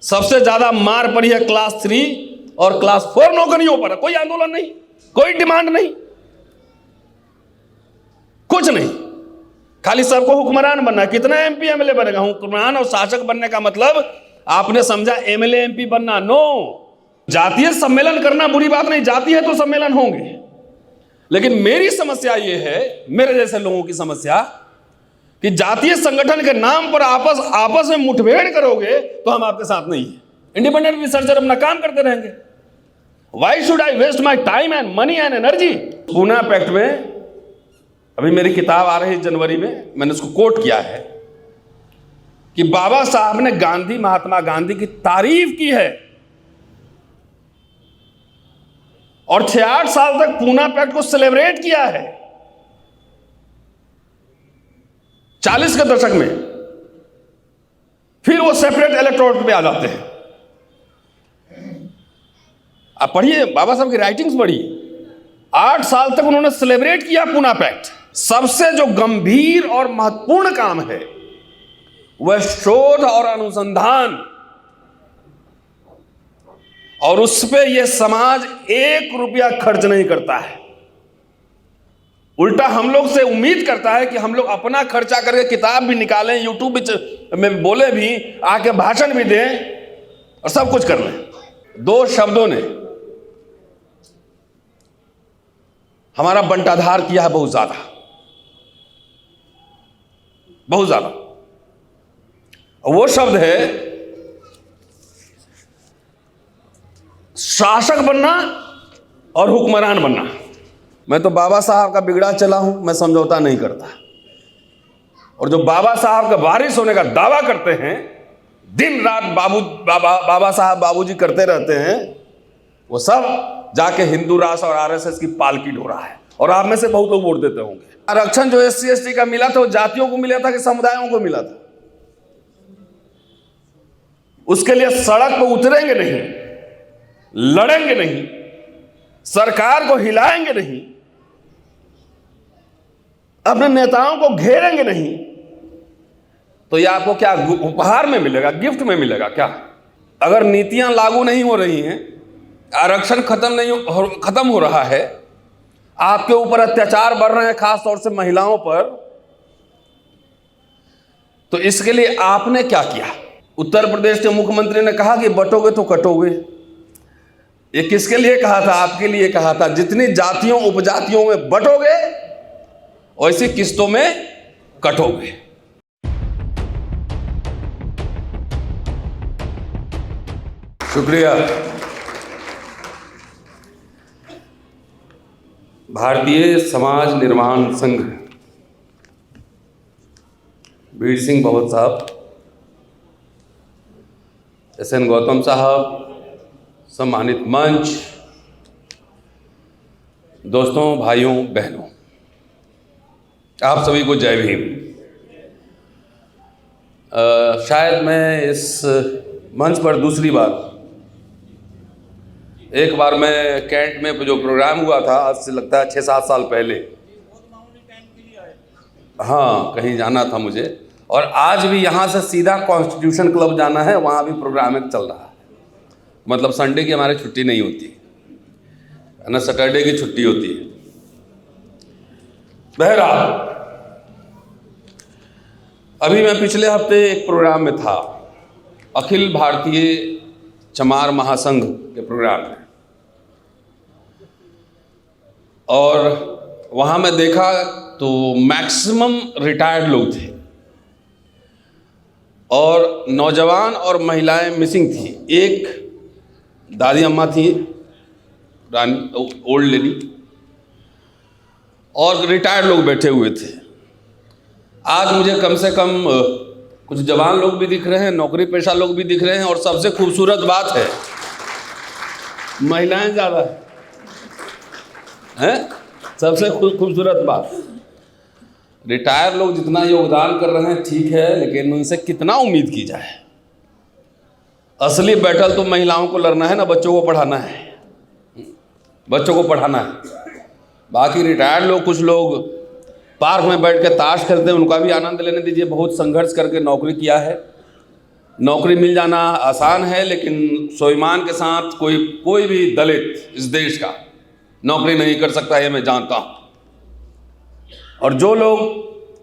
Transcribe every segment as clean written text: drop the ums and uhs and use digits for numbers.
सबसे ज्यादा मार पड़ी है क्लास 3 और क्लास 4 नौकरियों पर। कोई आंदोलन नहीं, कोई डिमांड नहीं, कुछ नहीं, खाली सबको हुक्मरान बनना। कितना एमपी एमएलए बनेगा? हुक्मरान और शासक बनने का मतलब आपने समझा एमएलए एमपी बनना? नो। जातीय सम्मेलन करना बुरी बात नहीं, जाति है तो सम्मेलन होंगे, लेकिन मेरी समस्या यह है, मेरे जैसे लोगों की समस्या, कि जातीय संगठन के नाम पर आपस में मुठभेड़ करोगे तो हम आपके साथ नहीं है। इंडिपेंडेंट रिसर्चर अपना काम करते रहेंगे। Why should I waste my time and money and energy? Poona pact में अभी मेरी किताब आ रही है जनवरी में, मैंने उसको कोट किया है कि बाबा साहब ने महात्मा गांधी की तारीफ की है और 66 साल तक पूना पैक्ट को सेलिब्रेट किया है। 40 के दशक में फिर वो सेपरेट इलेक्टोरेट पे आ जाते हैं। आप पढ़िए बाबा साहब की राइटिंग्स पढ़िए। 8 साल तक उन्होंने सेलिब्रेट किया पूना पैक्ट। सबसे जो गंभीर और महत्वपूर्ण काम है वह शोध और अनुसंधान, और उस पे यह समाज 1 रुपया खर्च नहीं करता है। उल्टा हम लोग से उम्मीद करता है कि हम लोग अपना खर्चा करके किताब भी निकालें, यूट्यूब में बोले भी, आके भाषण भी दें और सब कुछ कर लें। 2 शब्दों ने हमारा बंटाधार किया है बहुत ज्यादा, बहुत ज्यादा। वो शब्द है शासक बनना और हुक्मरान बनना। मैं तो बाबा साहब का बिगड़ा चला हूं, मैं समझौता नहीं करता। और जो बाबा साहब का वारिस होने का दावा करते हैं, दिन रात बाबा साहब बाबूजी करते रहते हैं, वो सब जाके हिंदू राष्ट्र और आरएसएस की पालकी ढो रहा है। और आप में से बहुत लोग वोट देते होंगे। आरक्षण जो SC ST का मिला था वो जातियों को मिला था कि समुदायों को मिला था? उसके लिए सड़क पर उतरेंगे नहीं, लड़ेंगे नहीं, सरकार को हिलाएंगे नहीं, अपने नेताओं को घेरेंगे नहीं, तो ये आपको क्या उपहार में मिलेगा, गिफ्ट में मिलेगा क्या? अगर नीतियां लागू नहीं हो रही हैं, आरक्षण खत्म हो रहा है, आपके ऊपर अत्याचार बढ़ रहे हैं, खास तौर से महिलाओं पर, तो इसके लिए आपने क्या किया? उत्तर प्रदेश के मुख्यमंत्री ने कहा कि बटोगे तो कटोगे। ये किसके लिए कहा था? आपके लिए कहा था। जितनी जातियों उपजातियों में बटोगे वैसी किस्तों में कटोगे। शुक्रिया। भारतीय समाज निर्माण संघ, वीर सिंह बहुत साहब, SN गौतम साहब, सम्मानित मंच, दोस्तों, भाइयों, बहनों, आप सभी को जय भीम। शायद मैं इस मंच पर दूसरी बार, एक बार मैं कैंट में जो प्रोग्राम हुआ था, आज से लगता है 6-7 साल पहले, हाँ, कहीं जाना था मुझे, और आज भी यहाँ से सीधा कॉन्स्टिट्यूशन क्लब जाना है, वहाँ भी प्रोग्राम चल रहा है। मतलब संडे की हमारी छुट्टी नहीं होती है ना, सैटरडे की छुट्टी होती है। बहरहाल, अभी मैं पिछले हफ्ते एक प्रोग्राम में था, अखिल भारतीय चमार महासंघ के प्रोग्राम में, और वहाँ मैं देखा तो मैक्सिमम रिटायर्ड लोग थे और नौजवान और महिलाएं मिसिंग थी। एक दादी अम्मा थी, ओल्ड लेडी, और रिटायर्ड लोग बैठे हुए थे। आज मुझे कम से कम कुछ जवान लोग भी दिख रहे हैं, नौकरी पेशा लोग भी दिख रहे हैं, और सबसे खूबसूरत बात है महिलाएं ज़्यादा हैं। सबसे खूबसूरत बात, रिटायर लोग जितना योगदान कर रहे हैं ठीक है, लेकिन उनसे कितना उम्मीद की जाए? असली बैटल तो महिलाओं को लड़ना है ना, बच्चों को पढ़ाना है, बच्चों को पढ़ाना है। बाकी रिटायर्ड लोग, कुछ लोग पार्क में बैठ के ताश खेलते हैं, उनका भी आनंद लेने दीजिए, बहुत संघर्ष करके नौकरी किया है। नौकरी मिल जाना आसान है, लेकिन स्वाभिमान के साथ कोई भी दलित इस देश का नौकरी नहीं कर सकता, ये मैं जानता हूँ। और जो लोग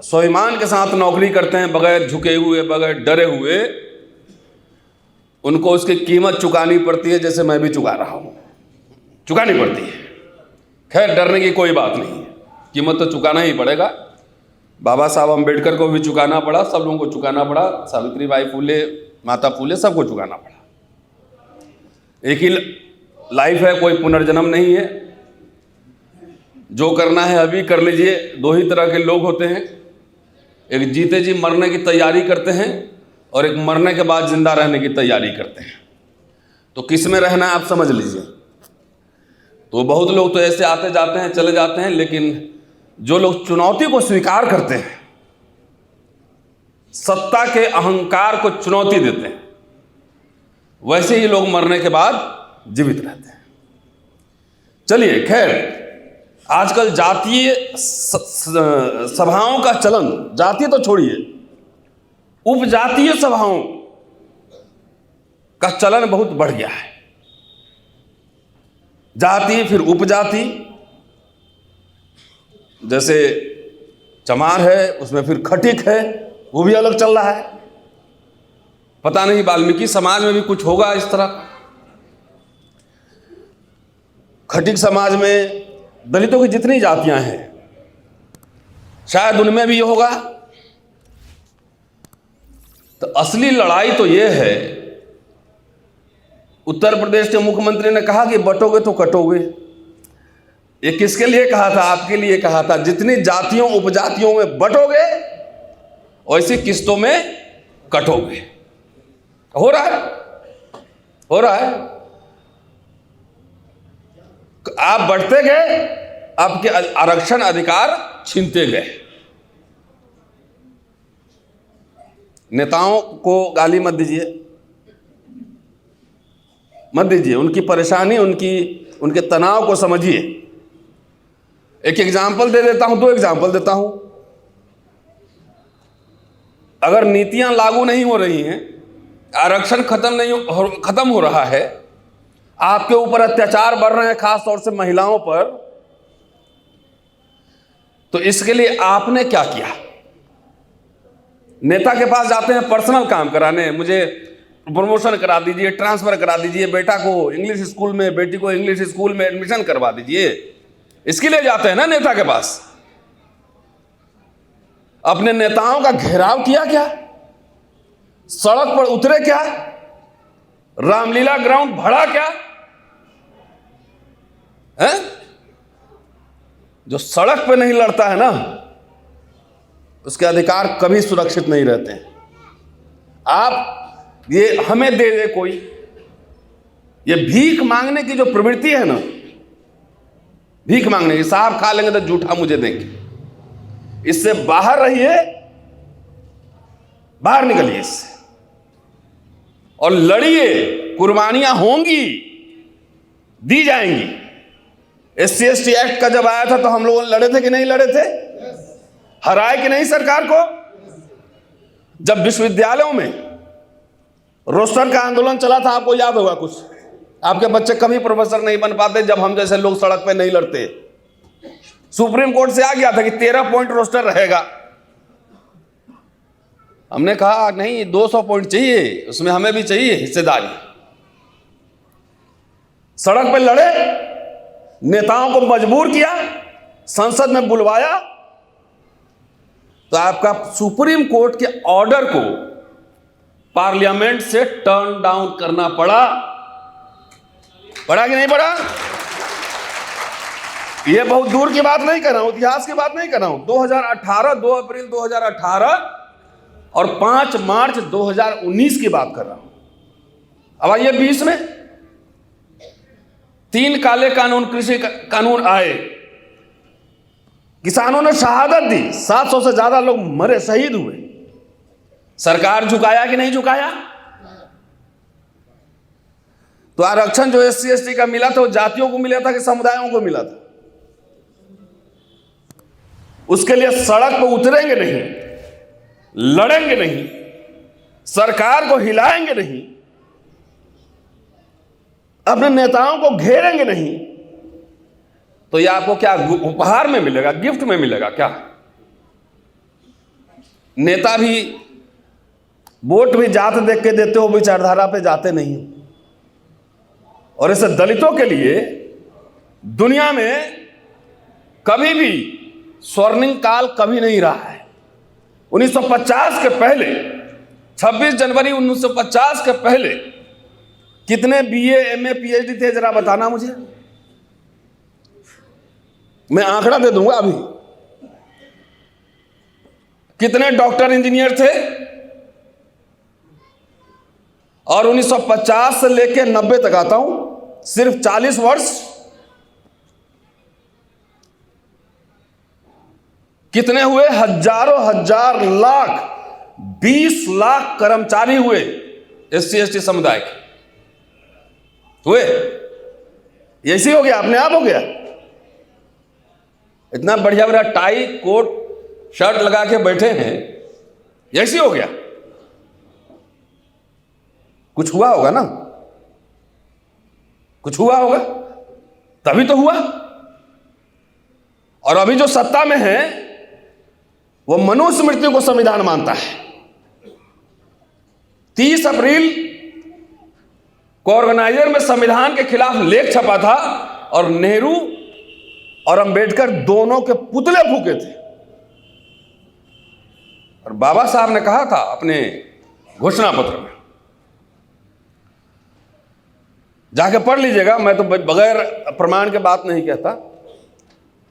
स्वाभिमान के साथ नौकरी करते हैं, बगैर झुके हुए, बगैर डरे हुए, उनको उसकी कीमत चुकानी पड़ती है, जैसे मैं भी चुका रहा हूँ, चुकानी पड़ती है। खैर, डरने की कोई बात नहीं है, कीमत तो चुकाना ही पड़ेगा। बाबा साहब अम्बेडकर को भी चुकाना पड़ा, सब लोगों को चुकाना पड़ा, सावित्रीबाई फुले, माता फुले, सबको चुकाना पड़ा। एक ही लाइफ है, कोई पुनर्जन्म नहीं है। जो करना है अभी कर लीजिए। दो ही तरह के लोग होते हैं, एक जीते जी मरने की तैयारी करते हैं और एक मरने के बाद जिंदा रहने की तैयारी करते हैं। तो किस में रहना है आप समझ लीजिए। तो बहुत लोग तो ऐसे आते जाते हैं, चले जाते हैं, लेकिन जो लोग चुनौती को स्वीकार करते हैं, सत्ता के अहंकार को चुनौती देते हैं, वैसे ही लोग मरने के बाद जीवित रहते हैं। चलिए, खैर, आजकल जातीय सभाओं का चलन, जातीय तो छोड़िए, उपजातीय सभाओं का चलन बहुत बढ़ गया है। जाति फिर उपजाति, जैसे चमार है, उसमें फिर खटिक है, वो भी अलग चल रहा है। पता नहीं वाल्मीकि समाज में भी कुछ होगा इस तरह। खटिक समाज में दलितों की जितनी जातियां हैं, शायद उनमें भी ये होगा। तो असली लड़ाई तो ये है, उत्तर प्रदेश के मुख्यमंत्री ने कहा कि बटोगे तो कटोगे। ये किसके लिए कहा था? आपके लिए कहा था। जितनी जातियों उपजातियों में बटोगे, वैसी किस्तों में कटोगे। हो रहा है, हो रहा है। आप बढ़ते गए, आपके आरक्षण अधिकार छीनते गए। नेताओं को गाली मत दीजिए, मत दीजिए। उनकी परेशानी, उनके तनाव को समझिए। एक एग्जाम्पल दे देता हूं, 2 एग्जाम्पल देता हूं। अगर नीतियां लागू नहीं हो रही हैं, आरक्षण खत्म हो रहा है, आपके ऊपर अत्याचार बढ़ रहे हैं, खास तौर से महिलाओं पर, तो इसके लिए आपने क्या किया? नेता के पास जाते हैं पर्सनल काम कराने, मुझे प्रमोशन करा दीजिए, ट्रांसफर करा दीजिए, बेटा को इंग्लिश स्कूल में, बेटी को इंग्लिश स्कूल में एडमिशन करवा दीजिए। इसके लिए जाते हैं ना नेता के पास। अपने नेताओं का घेराव किया क्या? सड़क पर उतरे क्या? रामलीला ग्राउंड भरा क्या है? जो सड़क पे नहीं लड़ता है ना, उसके अधिकार कभी सुरक्षित नहीं रहते हैं। आप ये हमें दे दे कोई, ये भीख मांगने की जो प्रवृत्ति है ना, भीख मांगने की, साहब खा लेंगे तो जूठा मुझे देंगे, इससे बाहर रहिए, बाहर निकलिए इससे और लड़िए। कुर्बानियां होंगी, दी जाएंगी। SC/ST एक्ट का जब आया था तो हम लोग लड़े थे कि नहीं लड़े थे? हराए कि नहीं सरकार को? जब विश्वविद्यालयों में रोस्टर का आंदोलन चला था, आपको याद होगा कुछ, आपके बच्चे कभी प्रोफेसर नहीं बन पाते जब हम जैसे लोग सड़क पे नहीं लड़ते। सुप्रीम कोर्ट से आ गया था कि 13 पॉइंट रोस्टर रहेगा। हमने कहा नहीं, 200 पॉइंट चाहिए, उसमें हमें भी चाहिए हिस्सेदारी। सड़क पे लड़े, नेताओं को मजबूर किया, संसद में बुलवाया, तो आपका सुप्रीम कोर्ट के ऑर्डर को पार्लियामेंट से टर्न डाउन करना पड़ा कि नहीं पड़ा? यह बहुत दूर की बात नहीं कर रहा हूं, इतिहास की बात नहीं कर रहा हूं। 2018, 2 अप्रैल 2018 और 5 मार्च 2019 की बात कर रहा हूं। अब आइए 20 में 3 काले कानून, कृषि कानून आए, किसानों ने शहादत दी, 700 से ज्यादा लोग मरे, शहीद हुए। सरकार झुकाया कि नहीं झुकाया? तो आरक्षण जो SC/ST का मिला था, वो जातियों को मिला था कि समुदायों को मिला था? उसके लिए सड़क पर उतरेंगे नहीं, लड़ेंगे नहीं, सरकार को हिलाएंगे नहीं, अपने नेताओं को घेरेंगे नहीं, तो ये आपको क्या उपहार में मिलेगा, गिफ्ट में मिलेगा क्या? नेता भी वोट भी जात देख के देते हो, विचारधारा पे जाते नहीं। और ऐसे दलितों के लिए दुनिया में कभी भी स्वर्णिम काल कभी नहीं रहा है। 1950 के पहले, 26 जनवरी 1950 के पहले कितने बीए, एमए, पीएचडी थे, जरा बताना मुझे। मैं आंकड़ा दे दूंगा अभी। कितने डॉक्टर, इंजीनियर थे? और 1950 से लेकर 90 तक आता हूं, सिर्फ 40 वर्ष कितने हुए? हजारों हजार लाख, 20 लाख कर्मचारी हुए एससी एसटी समुदाय के हुए। ऐसे हो गया, अपने आप हो गया। इतना बढ़िया बढ़िया टाई कोट शर्ट लगा के बैठे हैं, ऐसे हो गया। कुछ हुआ होगा ना, कुछ हुआ होगा, तभी तो हुआ। और अभी जो सत्ता में है वो मनुष्य मृत्यु को संविधान मानता है। 30 अप्रैल को ऑर्गेनाइजर में संविधान के खिलाफ लेख छपा था और नेहरू और अंबेडकर दोनों के पुतले फूके थे। और बाबा साहब ने कहा था अपने घोषणा पत्र में, जाके पढ़ लीजिएगा, मैं तो बगैर प्रमाण के बात नहीं कहता।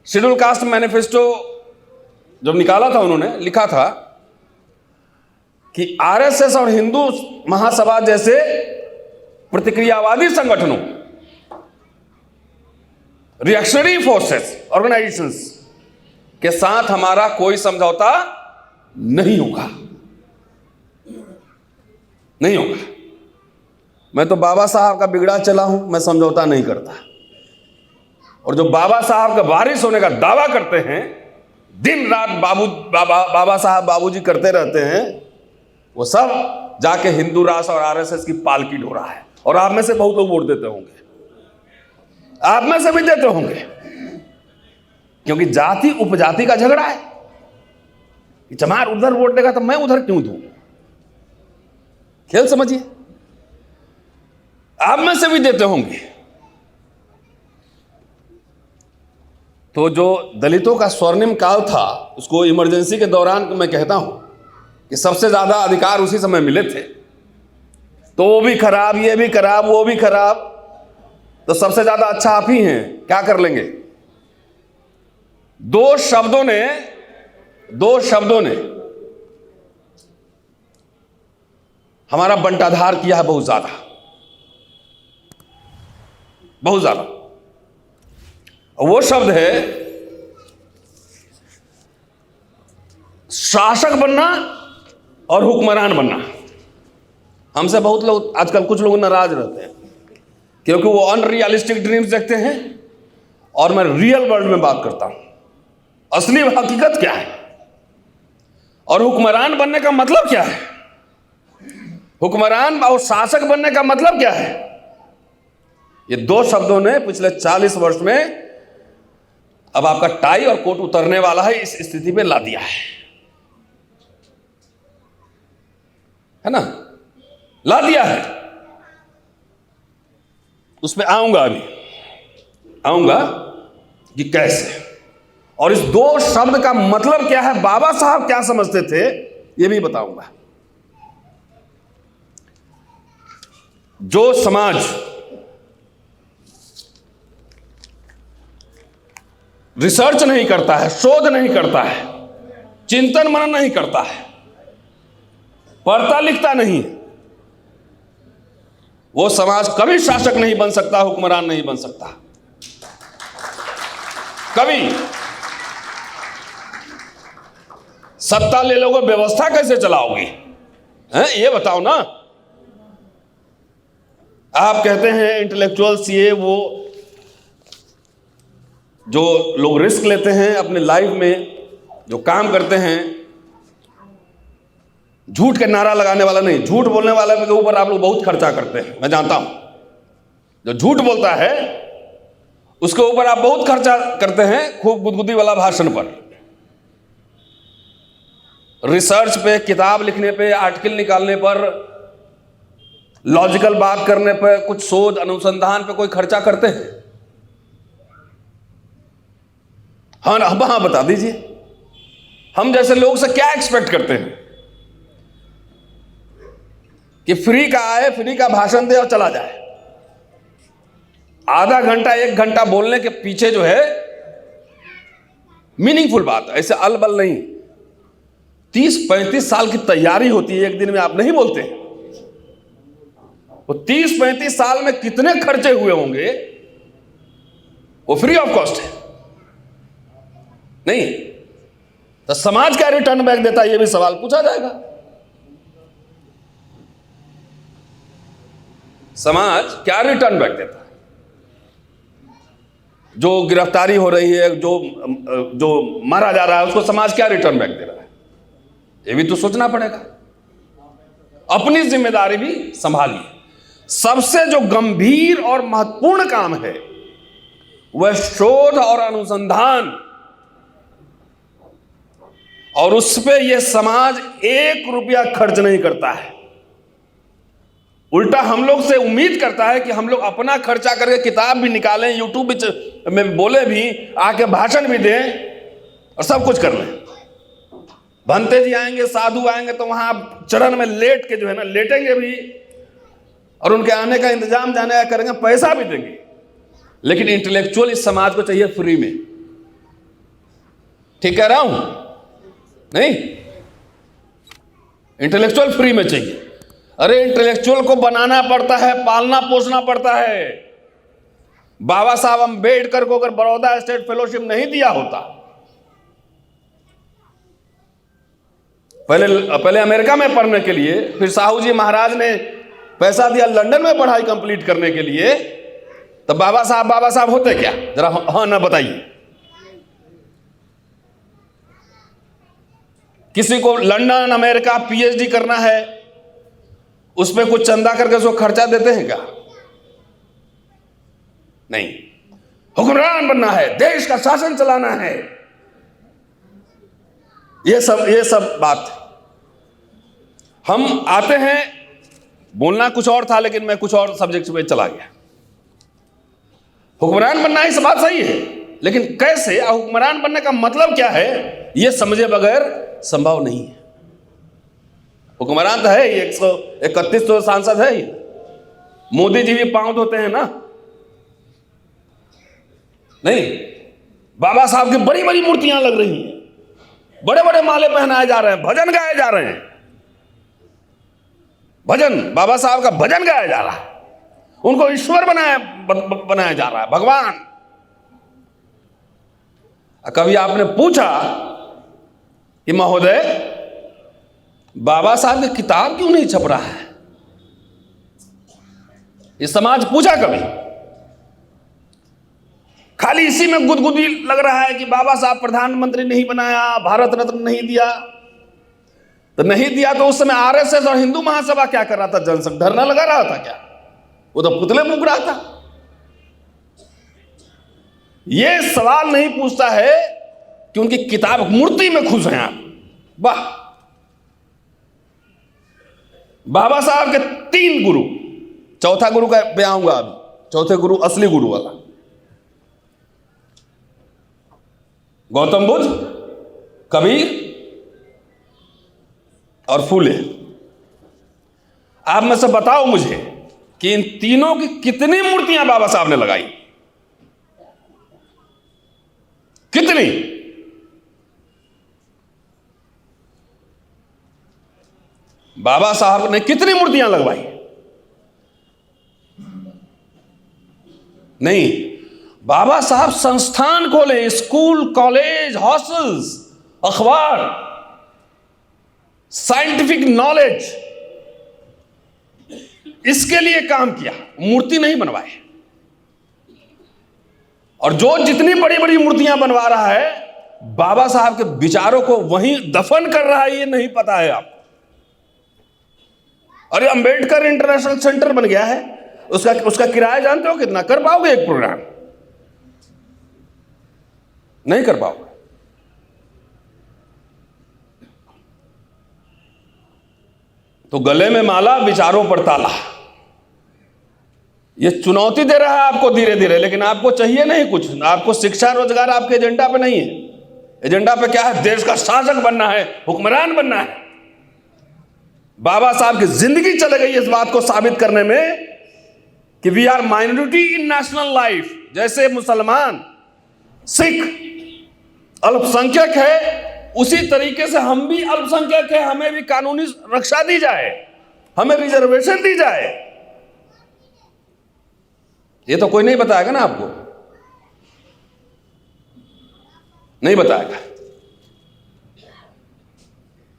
शेड्यूल कास्ट मैनिफेस्टो जब निकाला था, उन्होंने लिखा था कि आरएसएस और हिंदू महासभा जैसे प्रतिक्रियावादी संगठनों, रिएक्शनरी फोर्सेस, ऑर्गेनाइजेशंस के साथ हमारा कोई समझौता नहीं होगा, नहीं होगा। मैं तो बाबा साहब का बिगड़ा चला हूं, मैं समझौता नहीं करता। और जो बाबा साहब का वारिस होने का दावा करते हैं, दिन रात बाबा साहब बाबूजी करते रहते हैं, वो सब जाके हिंदू राष्ट्र और आरएसएस की पालकी ढो रहा है। और आप में से बहुत लोग वोट देते होंगे, आप में से भी देते होंगे, क्योंकि जाति उपजाति का झगड़ा है। चमार उधर वोट देगा तो मैं उधर क्यों दूं? खेल समझिए, आप में से भी देते होंगे। तो जो दलितों का स्वर्णिम काल था, उसको इमरजेंसी के दौरान मैं कहता हूं कि सबसे ज्यादा अधिकार उसी समय मिले थे। तो वो भी खराब, ये भी खराब, वो भी खराब, तो सबसे ज्यादा अच्छा आप ही हैं, क्या कर लेंगे? दो शब्दों ने हमारा बंटाधार किया है बहुत ज्यादा, बहुत ज्यादा। वो शब्द है शासक बनना और हुक्मरान बनना। हमसे बहुत लोग आजकल, कुछ लोग नाराज रहते हैं क्योंकि वो अनरियलिस्टिक ड्रीम्स देखते हैं, और मैं रियल वर्ल्ड में बात करता हूं, असली हकीकत क्या है और हुक्मरान बनने का मतलब क्या है। हुक्मरान और शासक बनने का मतलब क्या है? ये दो शब्दों ने पिछले 40 वर्ष में अब आपका टाई और कोट उतरने वाला है, इस स्थिति में ला दिया है ना, ला दिया है। उस पर आऊंगा, अभी आऊंगा कि कैसे, और इस दो शब्द का मतलब क्या है, बाबा साहब क्या समझते थे, यह भी बताऊंगा। जो समाज रिसर्च नहीं करता है, शोध नहीं करता है, चिंतन मनन नहीं करता है, पढ़ता लिखता नहीं, वो समाज कभी शासक नहीं बन सकता, हुक्मरान नहीं बन सकता, कभी। सत्ता ले लोगे, व्यवस्था कैसे चलाओगे? हैं, ये बताओ ना। आप कहते हैं इंटेलेक्चुअल्स, ये वो जो लोग रिस्क लेते हैं अपने लाइफ में, जो काम करते हैं, झूठ के नारा लगाने वाला नहीं, झूठ बोलने वाले के ऊपर आप लोग बहुत खर्चा करते हैं, मैं जानता हूं। जो झूठ बोलता है उसके ऊपर आप बहुत खर्चा करते हैं, खूब गुदगुदी वाला भाषण पर, रिसर्च पे, किताब लिखने पे, आर्टिकल निकालने पर, लॉजिकल बात करने पे, कुछ शोध अनुसंधान पे कोई खर्चा करते हैं? हाँ अब हाँ बता दीजिए, हम जैसे लोग से क्या एक्सपेक्ट करते हैं कि फ्री का आए, फ्री का भाषण दे और चला जाए। आधा घंटा 1 घंटा बोलने के पीछे जो है मीनिंगफुल बात, ऐसे अलबल नहीं। 30-35 साल की तैयारी होती है, एक दिन में आप नहीं बोलते। वो 30-35 साल में कितने खर्चे हुए होंगे, वो फ्री ऑफ कॉस्ट है नहीं? तो समाज क्या रिटर्न बैक देता है, ये भी सवाल पूछा जाएगा। समाज क्या रिटर्न बैक देता है? जो गिरफ्तारी हो रही है, जो मारा जा रहा है, उसको समाज क्या रिटर्न बैक दे रहा है, ये भी तो सोचना पड़ेगा। अपनी जिम्मेदारी भी संभालिए। सबसे जो गंभीर और महत्वपूर्ण काम है वह शोध और अनुसंधान, और उस पे यह समाज 1 रुपया खर्च नहीं करता है। उल्टा हम लोग से उम्मीद करता है कि हम लोग अपना खर्चा करके किताब भी निकालें, यूट्यूब में बोले भी, आके भाषण भी दें और सब कुछ कर लें। भंते जी आएंगे, साधु आएंगे तो वहां चरण में लेट के जो है ना, लेटेंगे भी और उनके आने का इंतजाम जाने का करेंगे, पैसा भी देंगे। लेकिन इंटेलेक्चुअल इस समाज को चाहिए फ्री में। ठीक कह रहा हूं नहीं? इंटेलेक्चुअल फ्री में चाहिए। अरे इंटेलेक्चुअल को बनाना पड़ता है, पालना पोसना पड़ता है। बाबा साहब अम्बेडकर को अगर बड़ौदा स्टेट फेलोशिप नहीं दिया होता, पहले अमेरिका में पढ़ने के लिए, फिर साहू जी महाराज ने पैसा दिया लंदन में पढ़ाई कंप्लीट करने के लिए, तो बाबा साहब होते क्या? जरा हाँ ना बताइए। किसी को लंदन अमेरिका पीएचडी करना है, उस पर कुछ चंदा करके उसको खर्चा देते हैं क्या? नहीं। हुक्मरान बनना है, देश का शासन चलाना है, ये सब बात। हम आते हैं, बोलना कुछ और था लेकिन मैं कुछ और सब्जेक्ट पे चला गया। हुक्मरान बनना इस बात सही है, लेकिन कैसे, हुक्मरान बनने का मतलब क्या है, यह समझे बगैर संभव नहीं है। हुक्मरान तो है, 131 तो सांसद है ही। मोदी जी भी पांव धोते हैं ना? नहीं। बाबा साहब की बड़ी बड़ी मूर्तियां लग रही हैं, बड़े बड़े माले पहनाए जा रहे हैं, भजन गाए जा रहे हैं, भजन, बाबा साहब का भजन गाया जा रहा है, उनको ईश्वर बनाया जा रहा है, भगवान। कभी आपने पूछा कि महोदय बाबा साहब की किताब क्यों नहीं छप रहा है? ये समाज पूछा कभी? खाली इसी में गुदगुदी लग रहा है कि बाबा साहब प्रधानमंत्री नहीं बनाया, भारत रत्न नहीं दिया। तो नहीं दिया तो उस समय आरएसएस और हिंदू महासभा क्या कर रहा था? जनसंघ धरना लगा रहा था क्या? वो तो पुतले फूंक रहा था। ये सवाल नहीं पूछता है कि उनकी किताब, मूर्ति में खुश हैं आप। वाह! बाबा साहब के 3 गुरु, चौथा गुरु का पे आऊंगा अभी, चौथे गुरु असली गुरु वाला, गौतम बुद्ध, कबीर और फूले। आप में से बताओ मुझे कि इन तीनों की कितनी मूर्तियां बाबा साहब ने लगाई? कितनी? बाबा साहब ने कितनी मूर्तियां लगवाई? नहीं। बाबा साहब संस्थान खोले, स्कूल, कॉलेज, हॉस्टल्स, अखबार, साइंटिफिक नॉलेज, इसके लिए काम किया, मूर्ति नहीं बनवाए। और जो जितनी बड़ी बड़ी मूर्तियां बनवा रहा है, बाबा साहब के विचारों को वहीं दफन कर रहा है, ये नहीं पता है आपको। अरे अंबेडकर इंटरनेशनल सेंटर बन गया है, उसका किराया जानते हो कितना? कर पाओगे एक प्रोग्राम? नहीं कर पाओगे। तो गले में माला, विचारों पर ताला, ये चुनौती दे रहा है आपको धीरे धीरे, लेकिन आपको चाहिए नहीं कुछ। आपको शिक्षा रोजगार आपके एजेंडा पे नहीं है। एजेंडा पे क्या है? देश का शासक बनना है, हुक्मरान बनना है। बाबा साहब की जिंदगी चले गई इस बात को साबित करने में कि we are minority in national life. जैसे मुसलमान, सिख अल्पसंख्यक है, उसी तरीके से हम भी अल्पसंख्यक है। हमें भी कानूनी रक्षा दी जाए, हमें रिजर्वेशन दी जाए। ये तो कोई नहीं बताएगा ना आपको, नहीं बताएगा।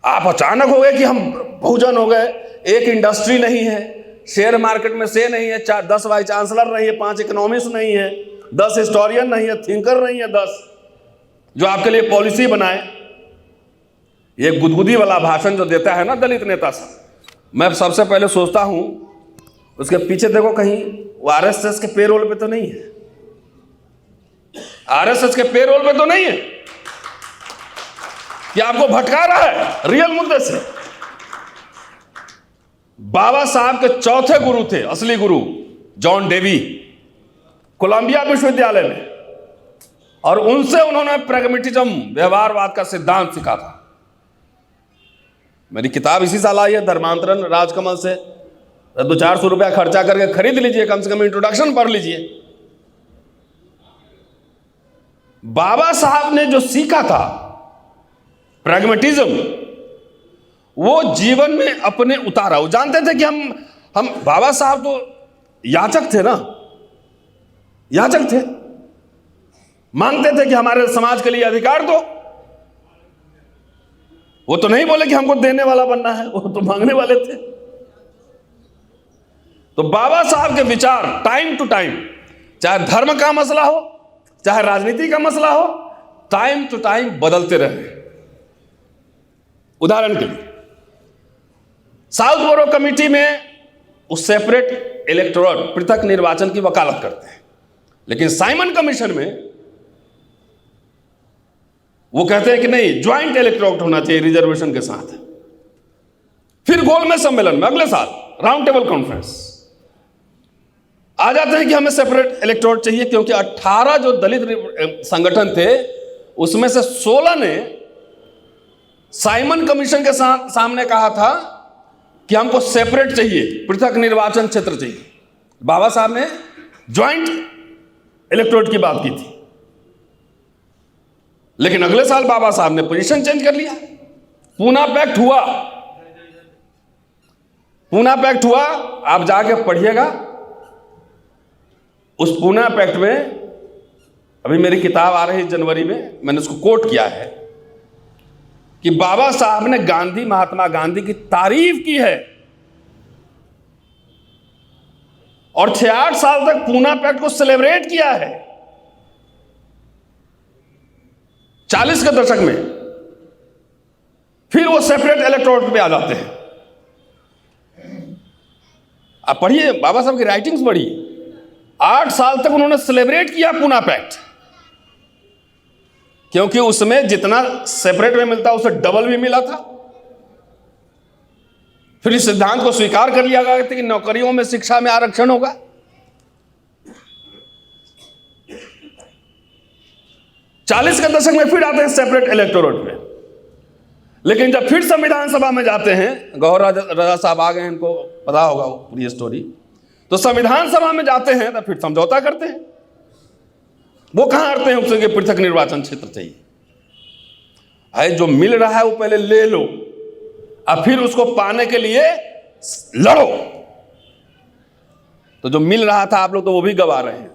आप अचानक हो गए कि हम बहुजन हो गए, एक इंडस्ट्री नहीं है, शेयर मार्केट में से नहीं है, 10 वाइस चांसलर नहीं है, 5 इकोनॉमिस्ट नहीं है, 10 हिस्टोरियन नहीं है, थिंकर नहीं है, 10 जो आपके लिए पॉलिसी बनाए। ये गुदगुदी वाला भाषण जो देता है ना दलित नेता सब, मैं सबसे पहले सोचता हूं उसके पीछे देखो कहीं वो आरएसएस के पेरोल पे तो नहीं है। आरएसएस के पेरोल पे तो नहीं है कि आपको भटका रहा है रियल मुद्दे से। बाबा साहब के चौथे गुरु थे, असली गुरु जॉन डेवी, कोलंबिया विश्वविद्यालय में, और उनसे उन्होंने प्रैग्मेटिज्म, व्यवहारवाद का सिद्धांत सीखा था। मेरी किताब इसी साल आई है, धर्मांतरण, राजकमल से 200-400 रुपया खर्चा करके खरीद लीजिए, कम से कम इंट्रोडक्शन पढ़ लीजिए। बाबा साहब ने जो सीखा था प्रैग्मेटिज्म, वो जीवन में अपने उतारा। वो जानते थे कि हम बाबा साहब तो याचक थे ना, याचक थे, मांगते थे कि हमारे समाज के लिए अधिकार दो। वो तो नहीं बोले कि हमको देने वाला बनना है, वो तो मांगने वाले थे। तो बाबा साहब के विचार टाइम टू टाइम, चाहे धर्म का मसला हो, चाहे राजनीति का मसला हो, टाइम टू टाइम बदलते रहे। उदाहरण के लिए साउथ बोरो कमेटी में उस सेपरेट इलेक्टोरेट, पृथक निर्वाचन की वकालत करते हैं, लेकिन साइमन कमीशन में वो कहते हैं कि नहीं, ज्वाइंट इलेक्टोरेट होना चाहिए रिजर्वेशन के साथ। फिर गोलमेज सम्मेलन में अगले साल राउंड टेबल कॉन्फ्रेंस आ जाते हैं कि हमें सेपरेट इलेक्टोरेट चाहिए, क्योंकि 18 जो दलित संगठन थे उसमें से 16 ने साइमन कमीशन के सामने कहा था कि हमको सेपरेट चाहिए, पृथक निर्वाचन क्षेत्र चाहिए। बाबा साहब ने ज्वाइंट इलेक्टोरेट की बात की थी, लेकिन अगले साल बाबा साहब ने पोजीशन चेंज कर लिया। पूना पैक्ट हुआ, पूना पैक्ट हुआ, आप जाके पढ़िएगा। उस पूना पैक्ट में, अभी मेरी किताब आ रही है जनवरी में, मैंने उसको कोट किया है कि बाबा साहब ने गांधी, महात्मा गांधी की तारीफ की है, और 66 साल तक पूना पैक्ट को सेलिब्रेट किया है। 40 के दशक में फिर वो सेपरेट इलेक्टोरेट पे आ जाते हैं। आप पढ़िए, बाबा साहब की राइटिंग्स पढ़िए। 8 साल तक उन्होंने सेलिब्रेट किया पूना पैक्ट, क्योंकि उसमें जितना सेपरेट में मिलता उससे डबल भी मिला था। फिर इस सिद्धांत को स्वीकार कर लिया गया कि नौकरियों में, शिक्षा में आरक्षण होगा। चालीस के दशक में फिर आते हैं सेपरेट इलेक्टोरेट में, लेकिन जब फिर संविधान सभा में जाते हैं, गौहर राजा साहब आ गए, इनको पता होगा पूरी स्टोरी, तो संविधान सभा में जाते हैं तो फिर समझौता करते हैं। वो कहां आते हैं उसके पृथक निर्वाचन क्षेत्र चाहिए। है जो मिल रहा है वो पहले ले लो, और फिर उसको पाने के लिए लड़ो। तो जो मिल रहा था आप लोग तो वो भी गवा रहे हैं,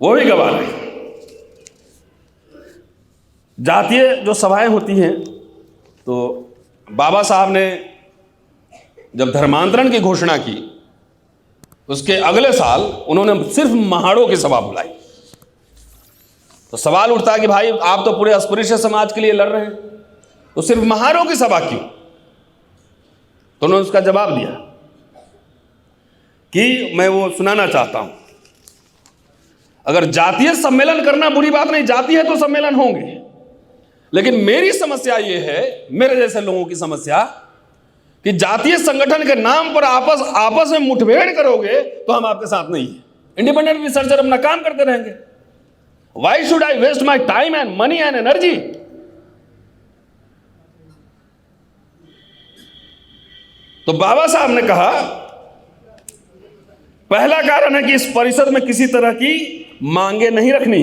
वो भी गवा रहे हैं। जातीय जो सभाएं होती हैं, तो बाबा साहब ने जब धर्मांतरण की घोषणा की, उसके अगले साल उन्होंने सिर्फ महाड़ों की सभा बुलाई। तो सवाल उठता है कि भाई आप तो पूरे अस्पृश्य समाज के लिए लड़ रहे हैं, तो सिर्फ महारों की सभा क्यों? तो उन्होंने उसका जवाब दिया कि मैं वो सुनाना चाहता हूं। अगर जातीय सम्मेलन करना बुरी बात नहीं, जाति है तो सम्मेलन होंगे, लेकिन मेरी समस्या ये है, मेरे जैसे लोगों की समस्या, कि जातीय संगठन के नाम पर आपस में मुठभेड़ करोगे तो हम आपके साथ नहीं है। इंडिपेंडेंट रिसर्चर अपना काम करते रहेंगे। Why should I waste my time and money and energy? तो बाबा साहब ने कहा, पहला कारण है कि इस परिषद में किसी तरह की मांगे नहीं रखनी,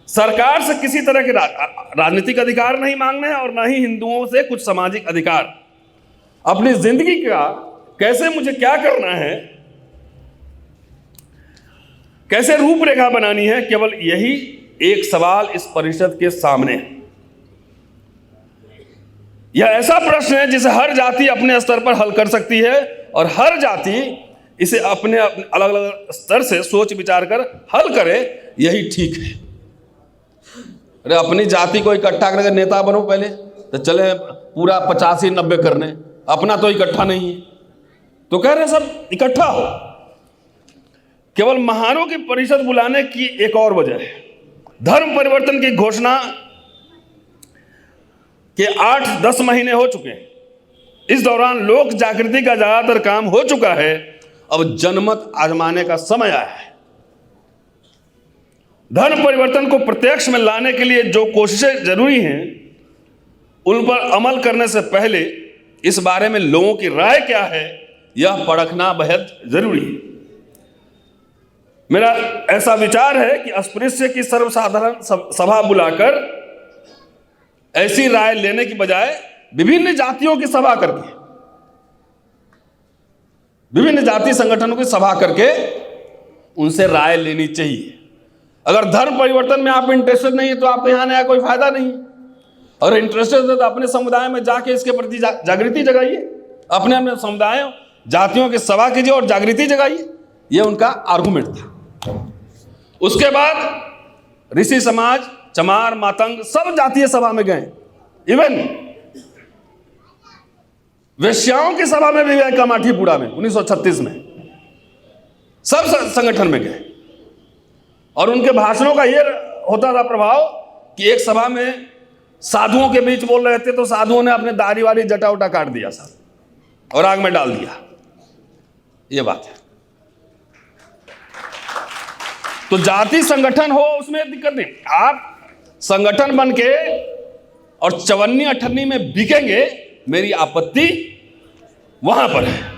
सरकार से किसी तरह के राजनीतिक अधिकार नहीं मांगने हैं और ना ही हिंदुओं से कुछ सामाजिक अधिकार। अपनी जिंदगी का कैसे मुझे क्या करना है, कैसे रूपरेखा बनानी है, केवल यही एक सवाल इस परिषद के सामने है। यह ऐसा प्रश्न है जिसे हर जाति अपने स्तर पर हल कर सकती है और हर जाति इसे अपने अलग अलग स्तर से सोच विचार कर हल करे, यही ठीक है। अरे अपनी जाति को इकट्ठा करके नेता बनो पहले, तो चले पूरा 85-90 करने, अपना तो इकट्ठा नहीं है, तो कह रहे सब इकट्ठा हो। केवल महारों की परिषद बुलाने की एक और वजह है, धर्म परिवर्तन की घोषणा के 8-10 महीने हो चुके हैं। इस दौरान लोक जागृति का ज्यादातर काम हो चुका है, अब जनमत आजमाने का समय आया है। धर्म परिवर्तन को प्रत्यक्ष में लाने के लिए जो कोशिशें जरूरी हैं, उन पर अमल करने से पहले इस बारे में लोगों की राय क्या है, यह परखना बेहद जरूरी है। मेरा ऐसा विचार है कि अस्पृश्य की सर्वसाधारण सभा बुलाकर ऐसी राय लेने की बजाय विभिन्न जातियों की सभा करके, विभिन्न जाति संगठनों की सभा करके उनसे राय लेनी चाहिए। अगर धर्म परिवर्तन में आप इंटरेस्टेड नहीं है तो आपको यहां आने का कोई फायदा नहीं। और इंटरेस्टेड है तो अपने समुदाय में जाके इसके प्रति जागृति जगाइए, अपने अपने समुदाय जातियों की सभा कीजिए और जागृति जगाइए। यह उनका आर्गुमेंट था। उसके बाद ऋषि समाज, चमार, मातंग सब जातीय सभा में गए। इवन वेश्याओं की सभा में भी गए, कामाठीपुरा में 1936 में, सब संगठन में गए। और उनके भाषणों का यह होता था प्रभाव कि एक सभा में साधुओं के बीच बोल रहे थे तो साधुओं ने अपने दाढ़ी वाली जटा उटा काट दिया साहब और आग में डाल दिया। यह बात है। तो जाति संगठन हो उसमें दिक्कत नहीं, आप संगठन बन के और चवन्नी अठन्नी में बिकेंगे, मेरी आपत्ति वहां पर है।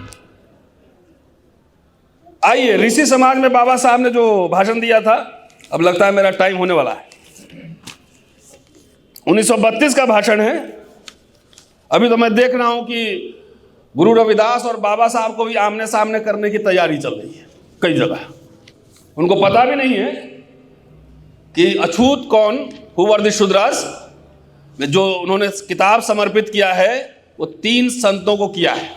आइए, ऋषि समाज में बाबा साहब ने जो भाषण दिया था, अब लगता है मेरा टाइम होने वाला है। 1932 का भाषण है। अभी तो मैं देख रहा हूं कि गुरु रविदास और बाबा साहब को भी आमने सामने करने की तैयारी चल रही है कई जगह। उनको पता भी नहीं है कि अछूत कौन, हु वर द शूद्रास, में जो उन्होंने किताब समर्पित किया है वो 3 संतों को किया है,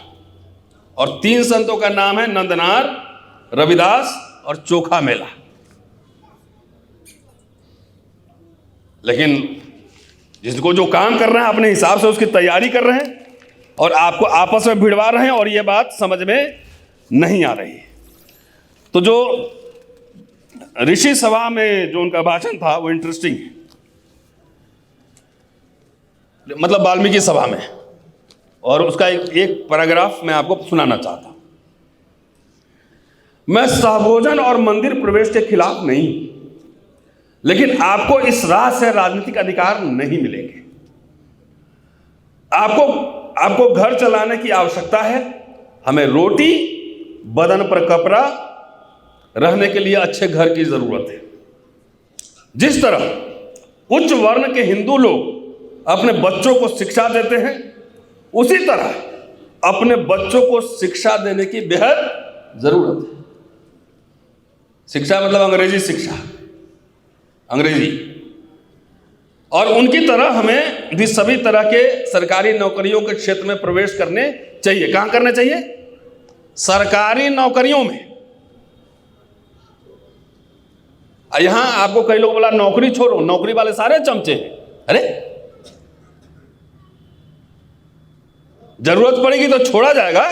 और 3 संतों का नाम है नंदनार, रविदास और चोखा मेला। लेकिन जिसको जो काम कर रहे हैं अपने हिसाब से उसकी तैयारी कर रहे हैं और आपको आपस में भिड़वा रहे हैं, और ये बात समझ में नहीं आ रही। तो जो ऋषि सभा में जो उनका भाषण था वो इंटरेस्टिंग है, मतलब वाल्मीकि सभा में, और उसका एक पैराग्राफ मैं आपको सुनाना चाहता हूं। मैं सहभोजन और मंदिर प्रवेश के खिलाफ नहीं, लेकिन आपको इस राह से राजनीतिक अधिकार नहीं मिलेंगे। आपको घर चलाने की आवश्यकता है, हमें रोटी, बदन पर कपड़ा, रहने के लिए अच्छे घर की जरूरत है। जिस तरह उच्च वर्ण के हिंदू लोग अपने बच्चों को शिक्षा देते हैं, उसी तरह अपने बच्चों को शिक्षा देने की बेहद जरूरत है। शिक्षा मतलब अंग्रेजी शिक्षा, अंग्रेजी। और उनकी तरह हमें भी सभी तरह के सरकारी नौकरियों के क्षेत्र में प्रवेश करने चाहिए। कहां करने चाहिए? सरकारी नौकरियों में। यहां आपको कई लोग बोला नौकरी छोड़ो, नौकरी वाले सारे चमचे हैं। अरे जरूरत पड़ेगी तो छोड़ा जाएगा,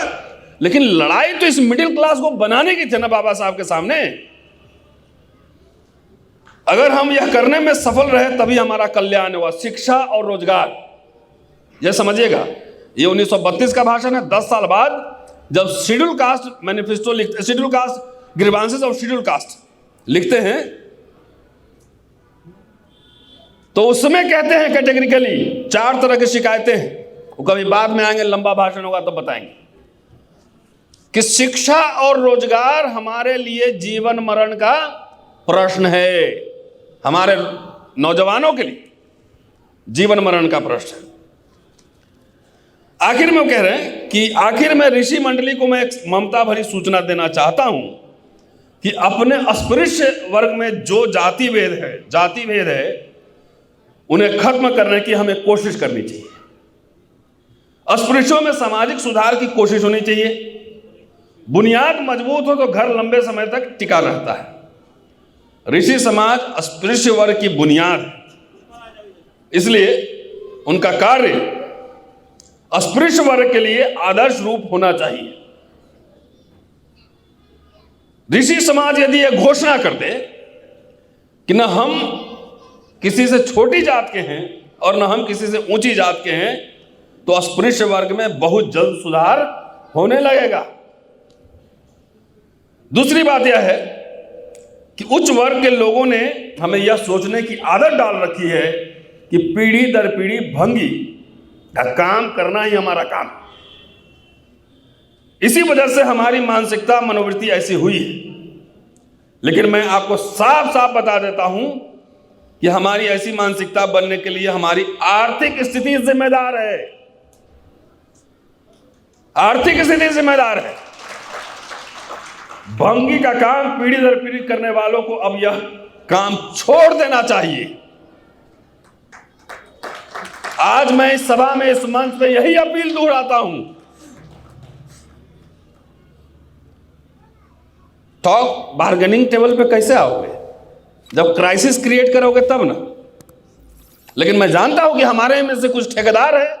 लेकिन लड़ाई तो इस मिडिल क्लास को बनाने की थी ना बाबा साहब के सामने। अगर हम यह करने में सफल रहे तभी हमारा कल्याण होगा। शिक्षा और रोजगार, यह समझिएगा, ये 1932 का भाषण है। 10 साल बाद जब शेड्यूल कास्ट मैनिफेस्टो लिखते, schedule caste grievances of schedule caste लिखते हैं, तो उसमें कहते हैं कैटेगरिकली 4 तरह की शिकायतें हैं। वो कभी बाद में आएंगे, लंबा भाषण होगा तो बताएंगे कि शिक्षा और रोजगार हमारे लिए जीवन मरण का प्रश्न है। हमारे नौजवानों के लिए जीवन मरण का प्रश्न है। आखिर में वो कह रहे हैं कि आखिर में ऋषि मंडली को मैं एक ममता भरी सूचना देना चाहता हूं कि अपने अस्पृश्य वर्ग में जो जाति भेद है उन्हें खत्म करने की हमें कोशिश करनी चाहिए। अस्पृश्यों में सामाजिक सुधार की कोशिश होनी चाहिए। बुनियाद मजबूत हो तो घर लंबे समय तक टिका रहता है। ऋषि समाज अस्पृश्य वर्ग की बुनियाद है, इसलिए उनका कार्य अस्पृश्य वर्ग के लिए आदर्श रूप होना चाहिए। ऋषि समाज यदि यह घोषणा कर दे कि न हम किसी से छोटी जात के हैं और न हम किसी से ऊंची जात के हैं, तो अस्पृश्य वर्ग में बहुत जल्द सुधार होने लगेगा। दूसरी बात यह है कि उच्च वर्ग के लोगों ने हमें यह सोचने की आदत डाल रखी है कि पीढ़ी दर पीढ़ी भंगी का काम करना ही हमारा काम। इसी वजह से हमारी मानसिकता मनोवृत्ति ऐसी हुई है। लेकिन मैं आपको साफ साफ बता देता हूं कि हमारी ऐसी मानसिकता बनने के लिए हमारी आर्थिक स्थिति जिम्मेदार है। आर्थिक स्थिति जिम्मेदार है। भंगी का काम पीढ़ी दर पीढ़ी करने वालों को अब यह काम छोड़ देना चाहिए। आज मैं इस सभा में, इस मंच पे यही अपील दोहराता हूं। टॉक बार्गेनिंग टेबल पे कैसे आओगे? जब क्राइसिस क्रिएट करोगे तब ना। लेकिन मैं जानता हूं कि हमारे में से कुछ ठेकेदार है,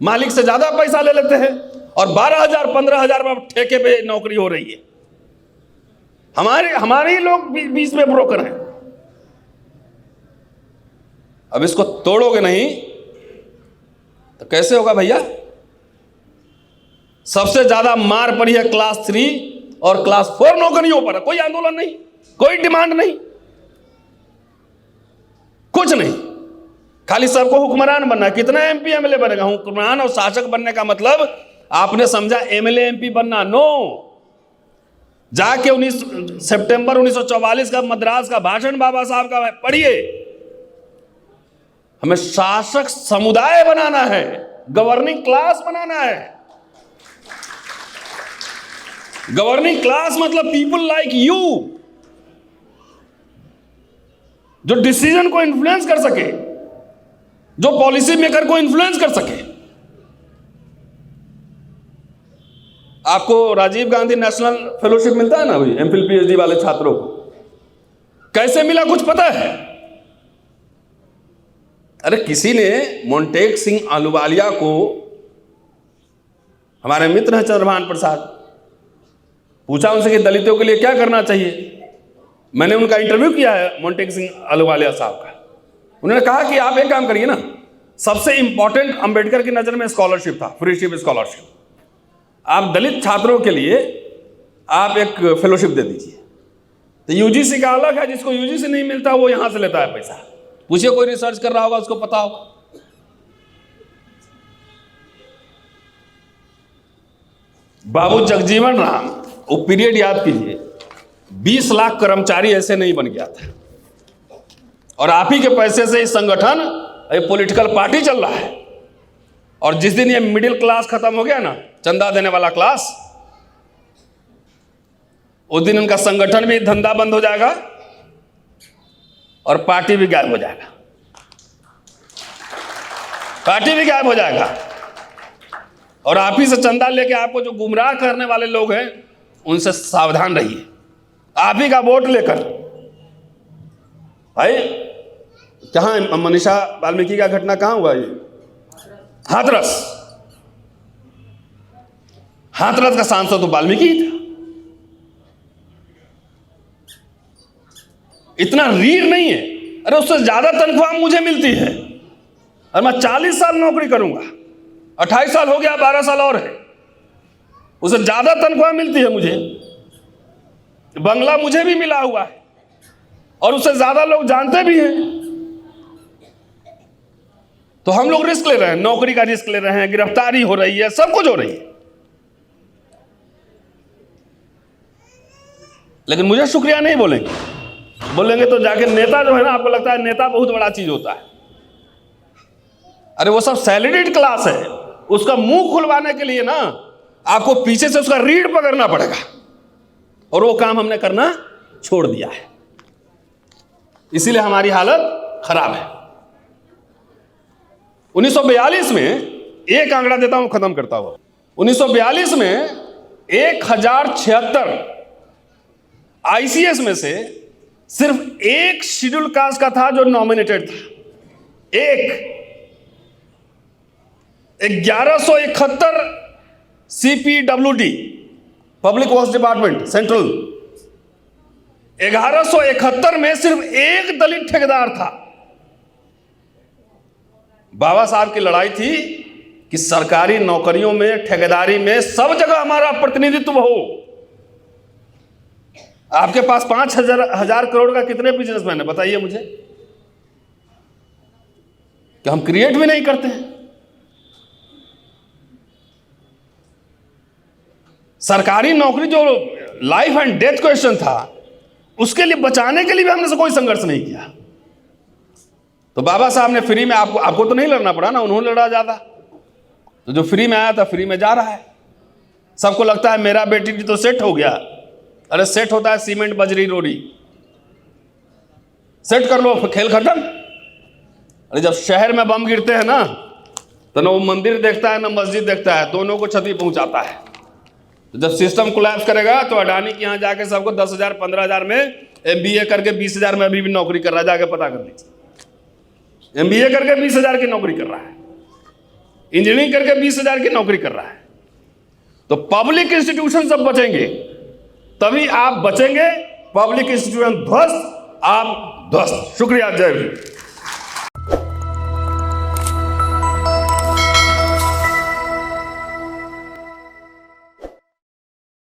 मालिक से ज्यादा पैसा ले लेते हैं और 12,000 15,000 ठेके पे नौकरी हो रही है। हमारे ही लोग बीच में ब्रोकर हैं। अब इसको तोड़ोगे नहीं तो कैसे होगा भैया? सबसे ज्यादा मार पड़ी है क्लास 3 और क्लास 4 नौकरियों पर। कोई आंदोलन नहीं, कोई डिमांड नहीं, कुछ नहीं। खाली सबको हुक्मरान बनना। कितना एमपी एमएलए बनेगा? हुक्मरान और शासक बनने का मतलब आपने समझा एमएलए एमपी बनना? नो। जाके 19 सितंबर 1944 का मद्रास का भाषण बाबा साहब का पढ़िए। हमें शासक समुदाय बनाना है, गवर्निंग क्लास बनाना है। गवर्निंग क्लास मतलब पीपल लाइक यू, जो डिसीजन को इन्फ्लुएंस कर सके, जो पॉलिसी मेकर को इन्फ्लुएंस कर सके। आपको राजीव गांधी नेशनल फेलोशिप मिलता है ना भाई, एमफिल पीएचडी वाले छात्रों को। कैसे मिला कुछ पता है? अरे किसी ने मोंटेक सिंह आलूवालिया को, हमारे मित्र हैं चंद्रभान प्रसाद, पूछा उनसे कि दलितों के लिए क्या करना चाहिए। मैंने उनका इंटरव्यू किया है मोंटेक सिंह आलूवालिया साहब का। उन्होंने कहा कि आप एक काम करिए ना, सबसे इंपॉर्टेंट अंबेडकर की नजर में स्कॉलरशिप था, फ्रीशिप स्कॉलरशिप। आप दलित छात्रों के लिए आप एक फेलोशिप दे दीजिए। तो यूजीसी का अलग है, जिसको यूजीसी नहीं मिलता वो यहां से लेता है पैसा। पूछिए, कोई रिसर्च कर रहा होगा उसको पता होगा। बाबू जगजीवन राम, वो पीरियड याद कीजिए। 20 लाख कर्मचारी ऐसे नहीं बन गया था, और आप ही के पैसे से इस संगठन, ये पॉलिटिकल पार्टी चल रहा है। और जिस दिन ये मिडिल क्लास खत्म हो गया ना, चंदा देने वाला क्लास, उस दिन उनका संगठन भी, धंधा बंद हो जाएगा और पार्टी भी गायब हो जाएगा। पार्टी भी गायब हो जाएगा। और आप ही से चंदा लेके आपको जो गुमराह करने वाले लोग हैं, उनसे सावधान रहिए। आप ही का वोट लेकर भाई, कहाँ मनीषा वाल्मीकि का घटना कहाँ हुआ? ये हाथरस। हाथरस का सांसद तो वाल्मीकि ही था। इतना रीढ़ नहीं है। अरे उससे ज्यादा तनख्वाह मुझे मिलती है और मैं 40 साल नौकरी करूंगा, 28 साल हो गया, 12 साल और है, उससे ज्यादा तनख्वाह मिलती है मुझे, बंगला मुझे भी मिला हुआ है और उससे ज्यादा लोग जानते भी हैं। तो हम लोग रिस्क ले रहे हैं, नौकरी का रिस्क ले रहे हैं, गिरफ्तारी हो रही है, सब कुछ हो रही है, लेकिन मुझे शुक्रिया नहीं बोलेंगे। बोलेंगे तो जाके नेता जो है ना, आपको लगता है नेता बहुत बड़ा चीज होता है। अरे वो सब सैलरीड क्लास है, उसका मुंह खुलवाने के लिए ना आपको पीछे से उसका रीढ़ पकड़ना पड़ेगा, और वो काम हमने करना छोड़ दिया है, इसीलिए हमारी हालत खराब है। 1942 में एक आंकड़ा देता हूं, खत्म करता हुआ। 1942 में 1076 आईसीएस में से सिर्फ एक शेड्यूल कास्ट का था जो नॉमिनेटेड था। एक 1171 CPWD, public works department central, 1171 में सिर्फ एक दलित ठेकेदार था। बाबा साहब की लड़ाई थी कि सरकारी नौकरियों में, ठेकेदारी में, सब जगह हमारा प्रतिनिधित्व हो। आपके पास 5,000 करोड़ का कितने बिजनेसमैन है बताइए मुझे, कि हम क्रिएट भी नहीं करते हैं। सरकारी नौकरी जो लाइफ एंड डेथ क्वेश्चन था, उसके लिए बचाने के लिए भी हमने से कोई संघर्ष नहीं किया। तो बाबा साहब ने फ्री में, आपको तो नहीं लड़ना पड़ा ना, उन्होंने लड़ा ज्यादा। तो जो फ्री में आया था फ्री में जा रहा है। सबको लगता है मेरा बेटी तो सेट हो गया। अरे सेट होता है सीमेंट बजरी रोड़ी, सेट कर लो, खेल खत्म। अरे जब शहर में बम गिरते हैं ना, तो ना वो मंदिर देखता है ना मस्जिद देखता है, दोनों को क्षति पहुंचाता है। तो जब सिस्टम कोलैप्स करेगा तो अडानी के यहाँ जाके सबको 10,000 15,000 में, MBA करके 20,000 में अभी भी नौकरी कर रहा है, जाके पता कर लीजिए। MBA करके 20,000 की नौकरी कर रहा है, इंजीनियरिंग करके 20,000 की नौकरी कर रहा है। तो पब्लिक इंस्टीट्यूशन सब बचेंगे, तभी आप बचेंगे। पब्लिक इंस्टीट्यूशन ध्वस्त, आप ध्वस्त। शुक्रिया, जय हिंद।